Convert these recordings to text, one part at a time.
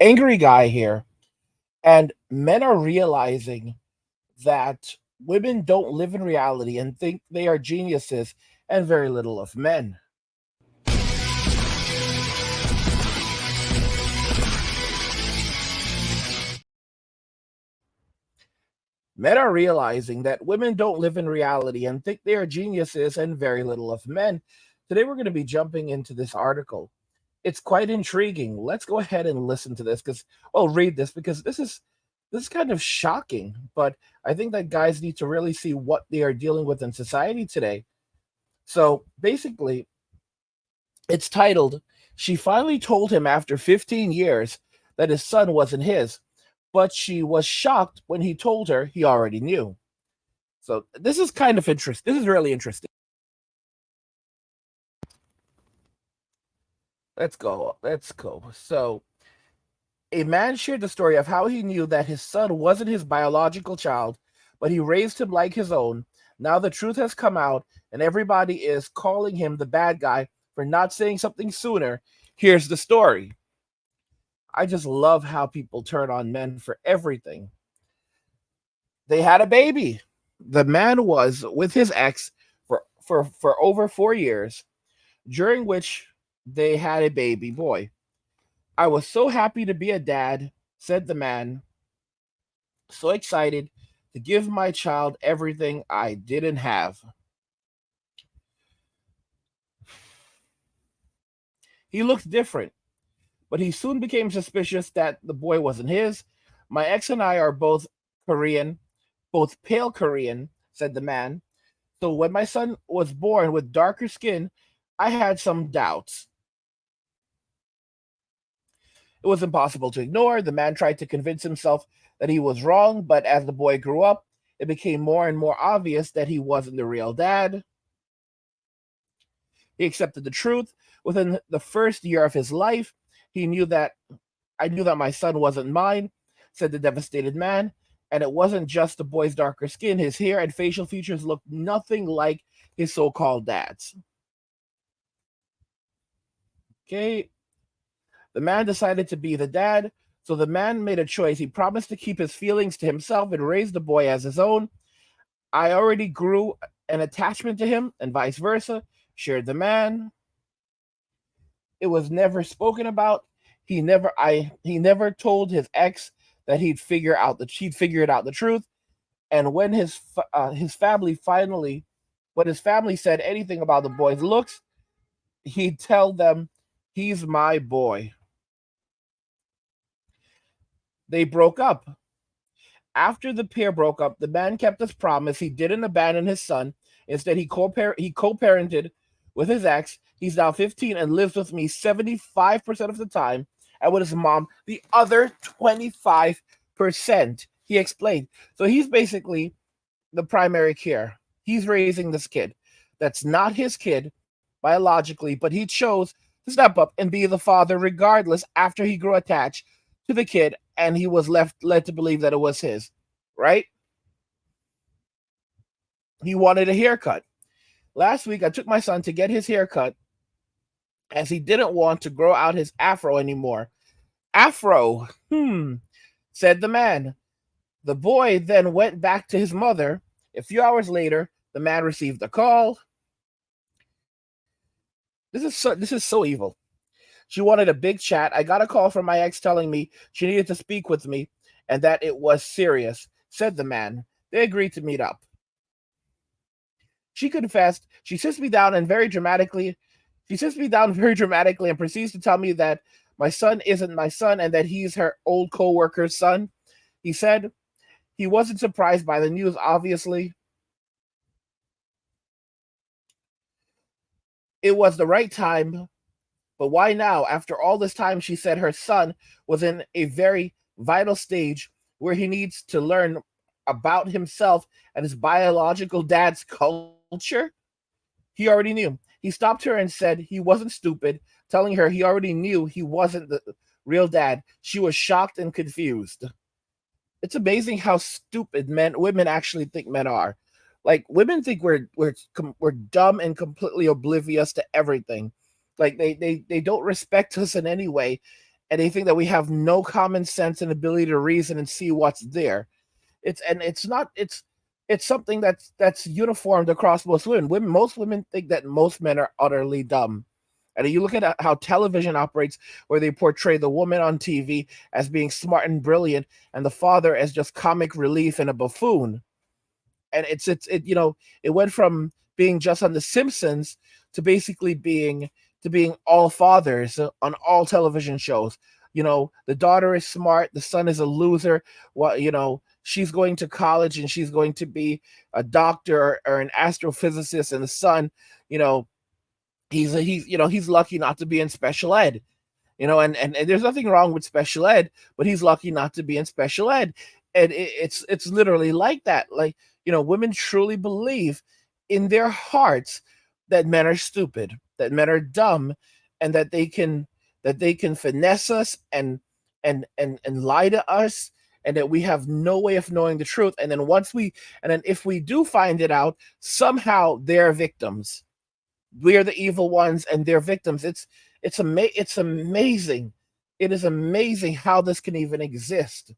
angry guy here, and men are realizing that women don't live in reality and think they are geniuses and very little of men. Men are realizing that women don't live in reality and think they are geniuses and very little of men. Today, we're going to be jumping into this article. It's quite intriguing. Let's go ahead and listen to this read this because this is kind of shocking. But I think that guys need to really see what they are dealing with in society today. So basically, it's titled, She Finally Told Him After 15 Years that his son wasn't his, but she was shocked when he told her he already knew. So this is kind of interesting. This is really interesting. Let's go. Let's go. So a man shared the story of how he knew that his son wasn't his biological child, but he raised him like his own. Now the truth has come out, and everybody is calling him the bad guy for not saying something sooner. Here's the story. I just love how people turn on men for everything. They had a baby. The man was with his ex for over 4 years, during which they had a baby boy. I was so happy to be a dad, said the man, so excited to give my child everything I didn't have. He looked different, but he soon became suspicious that the boy wasn't his. My ex and I are both Korean, both pale Korean, said the man. So when my son was born with darker skin, I had some doubts. It was impossible to ignore. The man tried to convince himself that he was wrong, but as the boy grew up, it became more and more obvious that he wasn't the real dad. He accepted the truth. Within the first year of his life, he knew that I knew that my son wasn't mine, said the devastated man. And it wasn't just the boy's darker skin. His hair and facial features looked nothing like his so called dad's. Okay. The man decided to be the dad, so the man made a choice. He promised to keep his feelings to himself and raise the boy as his own. I already grew an attachment to him, and vice versa, shared the man. It was never spoken about. He never told his ex that he'd figured out the truth. And when his family finally, when his family said anything about the boy's looks, he'd tell them, "He's my boy." They broke up. After the pair broke up, the man kept his promise. He didn't abandon his son. Instead, he co-parented with his ex. He's now 15 and lives with me 75% of the time, and with his mom the other 25%. He explained. So he's basically the primary care. He's raising this kid. That's not his kid biologically, but he chose to step up and be the father regardless after he grew attached to the kid and he was led to believe that it was his, right? He wanted a haircut. Last week I took my son to get his haircut as he didn't want to grow out his afro anymore. Afro, said the man. The boy then went back to his mother. A few hours later, the man received a call. This is so evil. She wanted a big chat. I got a call from my ex telling me she needed to speak with me and that it was serious, said the man. They agreed to meet up. She confessed. She sits me down very dramatically and proceeds to tell me that my son isn't my son and that he's her old co-worker's son. He said he wasn't surprised by the news, obviously. It was the right time, but why now? After all this time, she said her son was in a very vital stage where he needs to learn about himself and his biological dad's culture. He already knew. He stopped her and said he wasn't stupid, telling her he already knew he wasn't the real dad. She was shocked and confused. It's amazing how stupid women actually think men are. Like women think we're dumb and completely oblivious to everything. Like they don't respect us in any way, and they think that we have no common sense and ability to reason and see what's there. It's not it's something that's uniformed across most women. Most women think that most men are utterly dumb. And you look at how television operates, where they portray the woman on TV as being smart and brilliant, and the father as just comic relief and a buffoon. And it went from being just on The Simpsons to basically being all fathers on all television shows. The daughter is smart, the son is a loser. She's going to college and she's going to be a doctor or an astrophysicist, and the son, you know, he's lucky not to be in special ed. And there's nothing wrong with special ed, but he's lucky not to be in special ed. And it's literally like that. Like, women truly believe in their hearts that men are stupid, that men are dumb, and that they can finesse us and lie to us, and that we have no way of knowing the truth. And then if we do find it out, somehow they're victims. We're the evil ones and they're victims. It's amazing. It is amazing how this can even exist.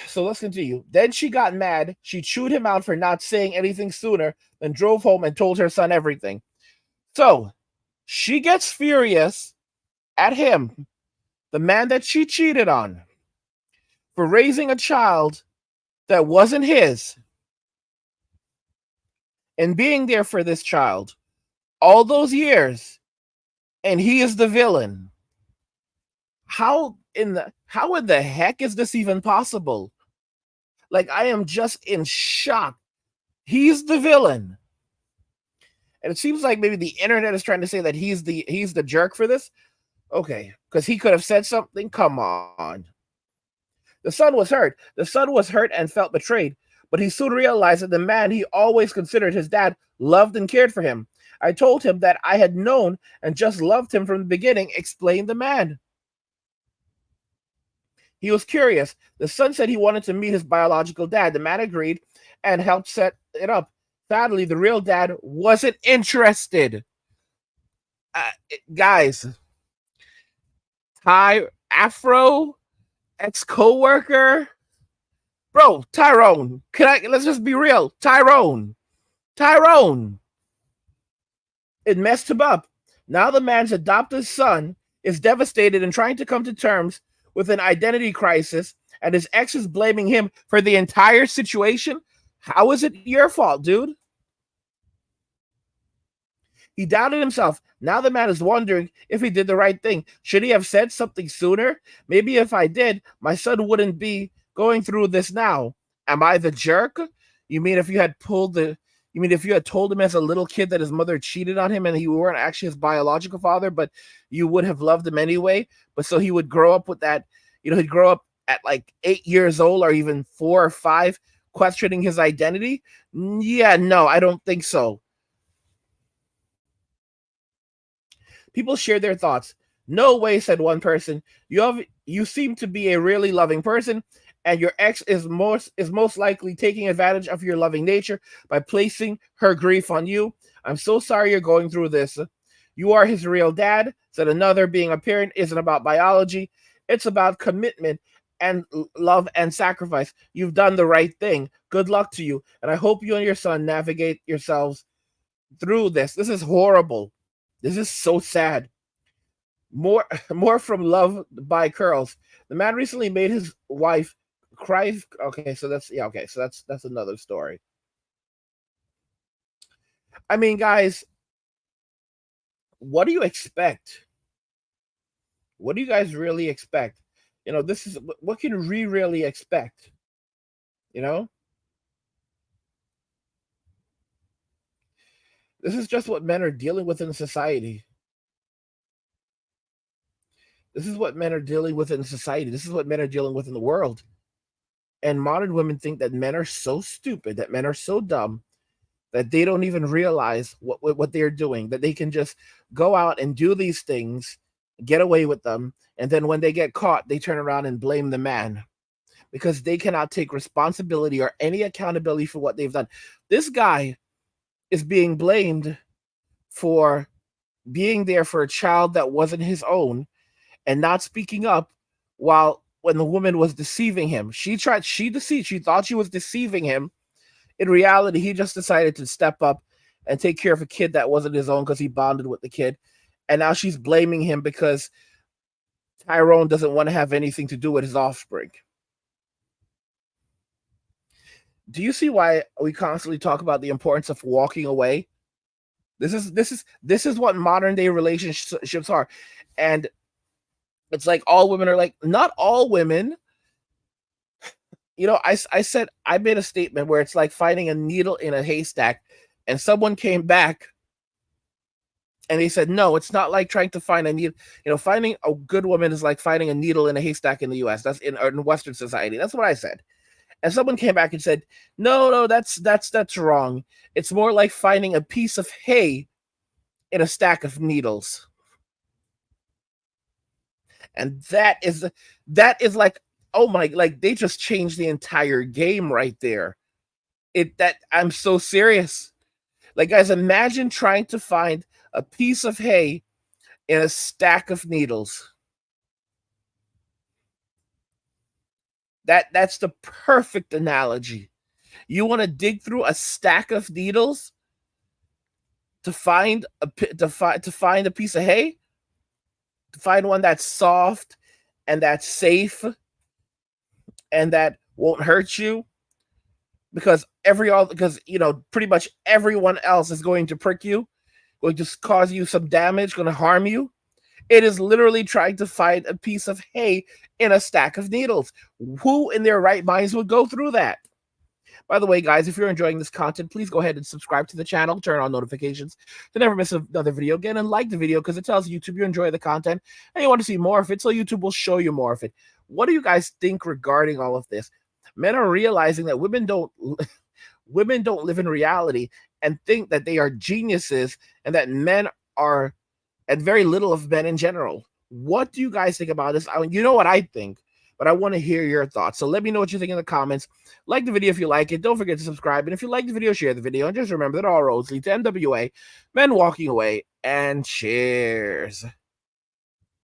So let's continue. Then she got mad. She chewed him out for not saying anything sooner, then drove home and told her son everything. So she gets furious at him, the man that she cheated on, for raising a child that wasn't his and being there for this child all those years, and he is the villain. How in the heck is this even possible? Like, I am just in shock. He's the villain. And it seems like maybe the internet is trying to say that he's the jerk for this. Okay, because he could have said something. Come on. The son was hurt. The son was hurt and felt betrayed, but he soon realized that the man he always considered his dad loved and cared for him. I told him that I had known and just loved him from the beginning, explained the man. He was curious. The son said he wanted to meet his biological dad. The man agreed and helped set it up. Sadly, the real dad wasn't interested. Guys, Ty Afro, ex-co-worker, bro, Tyrone. Let's just be real. Tyrone. It messed him up. Now the man's adopted son is devastated and trying to come to terms with an identity crisis, and his ex is blaming him for the entire situation. How is it your fault, dude? He doubted himself. Now the man is wondering if he did the right thing. Should he have said something sooner? Maybe if I did, my son wouldn't be going through this now. Am I the jerk? You mean if you had told him as a little kid that his mother cheated on him and you weren't actually his biological father, but you would have loved him anyway? But so he would grow up with that, he'd grow up at like 8 years old or even 4 or 5, questioning his identity? Yeah, no, I don't think so. People shared their thoughts. No way, said one person. You seem to be a really loving person, and your ex is most likely taking advantage of your loving nature by placing her grief on you. I'm so sorry you're going through this. You are his real dad, said another. Being a parent isn't about biology. It's about commitment and love and sacrifice. You've done the right thing. Good luck to you, and I hope you and your son navigate yourselves through this. This is horrible. This is so sad. More from Love by Curls. The man recently made his wife cry. Okay, so that's another story. I mean, guys, what do you expect? What do you guys really expect? This is what can we really expect? You know, this is just what men are dealing with in society. This is what men are dealing with in society. This is what men are dealing with in the world. And modern women think that men are so stupid, that men are so dumb, that they don't even realize what they're doing, that they can just go out and do these things, get away with them, and then when they get caught, they turn around and blame the man because they cannot take responsibility or any accountability for what they've done. This guy is being blamed for being there for a child that wasn't his own, and not speaking up while when the woman was deceiving him. She deceived, she thought she was deceiving him. In reality, he just decided to step up and take care of a kid that wasn't his own because he bonded with the kid. And now she's blaming him because Tyrone doesn't want to have anything to do with his offspring. Do you see why we constantly talk about the importance of walking away? This is what modern day relationships are. And it's like all women are like, not all women. I made a statement where it's like finding a needle in a haystack, and someone came back and they said, no, it's not like trying to find a needle. Finding a good woman is like finding a needle in a haystack in the US. That's in Western society. That's what I said. And someone came back and said, no, that's wrong. It's more like finding a piece of hay in a stack of needles. And that is like, oh my, like they just changed the entire game right there. I'm so serious. Like, guys, imagine trying to find a piece of hay in a stack of needles. That's the perfect analogy. You want to dig through a stack of needles to find a piece of hay, to find one that's soft and that's safe and that won't hurt you, because pretty much everyone else is going to prick you, going to cause you some damage, going to harm you. It is literally trying to find a piece of hay in a stack of needles. Who in their right minds would go through that? By the way, guys, if you're enjoying this content, please go ahead and subscribe to the channel, turn on notifications to never miss another video again, and like the video because it tells YouTube you enjoy the content and you want to see more of it, so YouTube will show you more of it. What do you guys think regarding all of this? Men are realizing that women don't live in reality and think that they are geniuses, and that men are, and very little of men in general. What do you guys think about this? I mean, you know what I think, but I want to hear your thoughts. So let me know what you think in the comments. Like the video if you like it. Don't forget to subscribe. And if you like the video, share the video. And just remember that all roads lead to MWA, men walking away, and cheers.